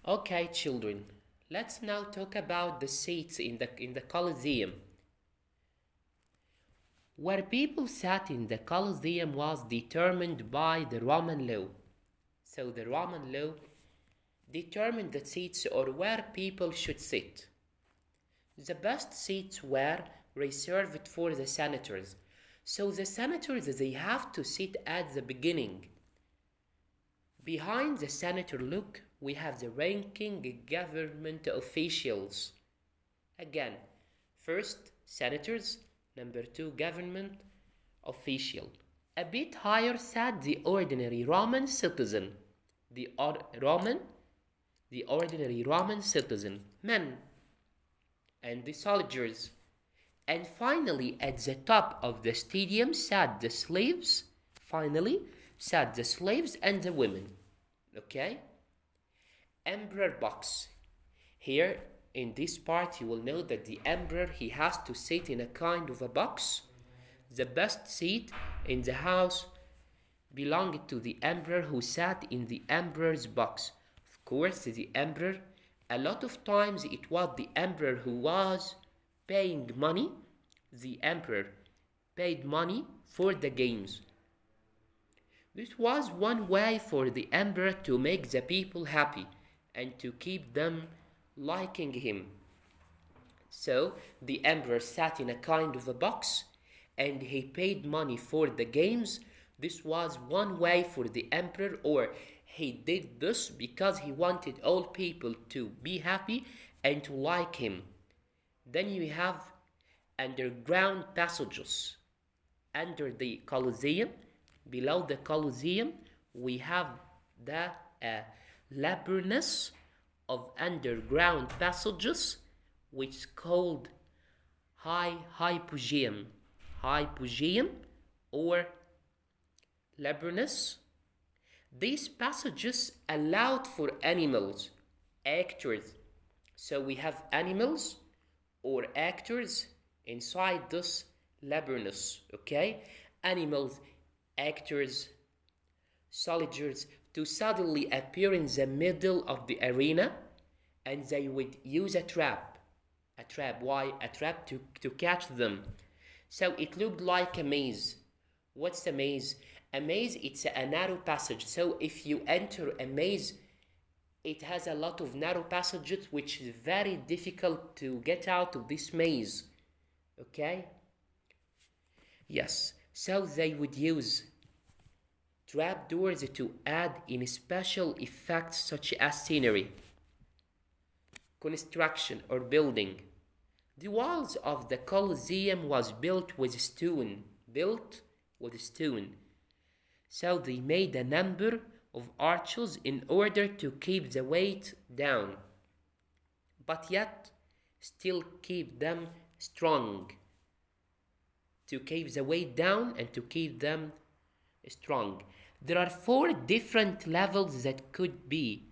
Okay, children, let's now talk about the seats in the Colosseum. Where people sat in the Colosseum was determined by the Roman law. So the Roman law determined the seats or where people should sit. The best seats were reserved for the senators. So the senators they have to sit at the beginning. Behind the senator look, we have the ranking government officials. Again, first senators, number two government official. A bit higher sat the ordinary Roman citizen. The ordinary Roman citizen, men, and the soldiers. And finally, at the top of the stadium sat the slaves. Finally, sat the slaves and the women. Okay? Emperor box. Here in this part you will know that the emperor he has to sit in a kind of a box. The best seat in the house belonged to the emperor who sat in the emperor's box. Of course, the emperor, a lot of times it was the emperor who was paying money. The emperor paid money for the games. This was one way for the emperor to make the people happy and to keep them liking him. So the emperor sat in a kind of a box and he paid money for the games. This was one way for the emperor, or he did this because he wanted all people to be happy and to like him. Then you have underground passages under the Colosseum. Below the Colosseum, we have the labyrinth of underground passages, which is called hypogeum or labyrinth. These passages allowed for animals, actors. So we have animals or actors inside this labyrinth, okay? Animals, actors, soldiers to suddenly appear in the middle of the arena, and they would use a trap. Why? A trap to catch them. So it looked like a maze. What's a maze? A maze, it's a narrow passage. So if you enter a maze, it has a lot of narrow passages, which is very difficult to get out of this maze. Okay? Yes. So they would use trapdoors to add in special effects such as scenery, construction or building. The walls of the Colosseum was built with stone. So they made a number of arches in order to keep the weight down, but yet still keep them strong. To keep the weight down and to keep them strong. There are 4 different levels that could be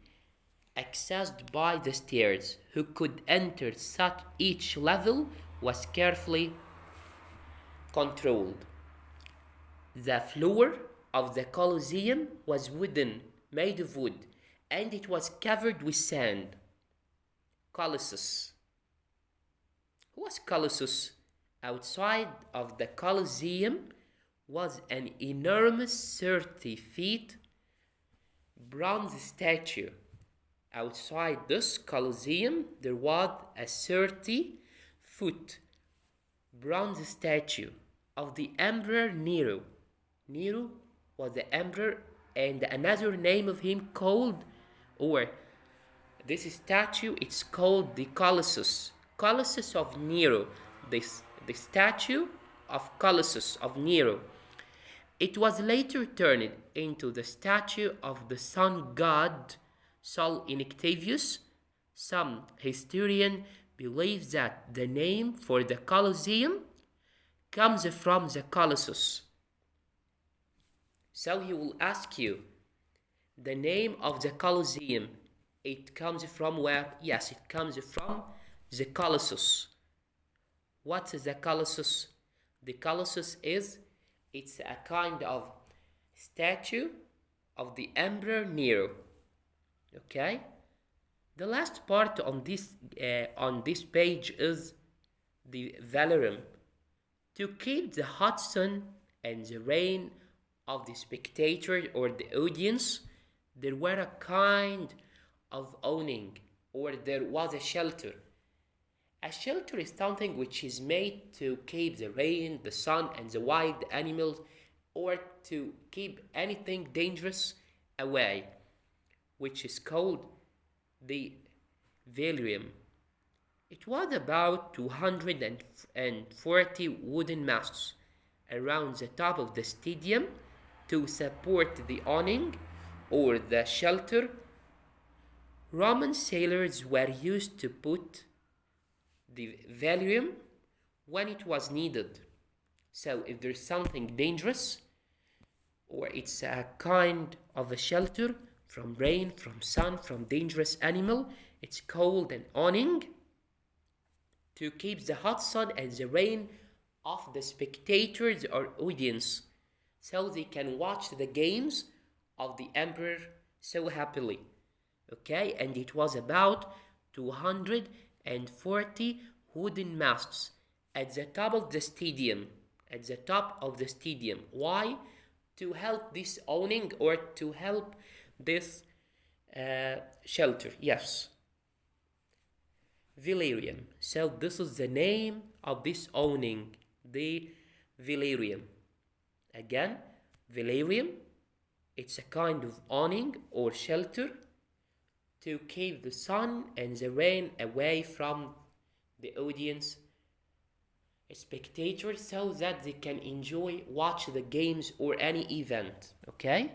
accessed by the stairs. Who could enter such each level was carefully controlled. The floor of the Colosseum was wooden, made of wood, and it was covered with sand. Colossus. Who was Colossus? Outside of the Colosseum was an enormous 30 feet bronze statue. Outside this Colosseum, there was a 30-foot bronze statue of the Emperor Nero. Nero was the emperor, and another name of him called, or this statue, it's called the Colossus of Nero. The statue of Colossus of Nero. It was later turned into the statue of the sun god Sol in Octavius. Some historian believe that the name for the Colosseum comes from the Colossus. So he will ask you, the name of the Colosseum, it comes from where? Yes, it comes from the Colossus. What is the Colossus? The Colossus it's a kind of statue of the Emperor Nero. Okay? The last part on this page is the velorium. To keep the hot sun and the rain of the spectator or the audience, there were a kind of awning, or there was a shelter. A shelter is something which is made to keep the rain, the sun, and the wild animals, or to keep anything dangerous away, which is called the velorium. It was about 240 wooden masts around the top of the stadium to support the awning or the shelter. Roman sailors were used to put the velorium when it was needed. So if there's something dangerous, or it's a kind of a shelter from rain, from sun, from dangerous animal, it's called an awning to keep the hot sun and the rain off the spectators or audience, so they can watch the games of the emperor so happily. Okay, and it was about 240 wooden masts at the top of the stadium. At the top of the stadium. Why? To help this awning, or to help this shelter. Yes. Velorium. So this is the name of this awning, the velorium. Again, velorium. It's a kind of awning or shelter to keep the sun and the rain away from the audience, spectators, so that they can watch the games or any event. Okay?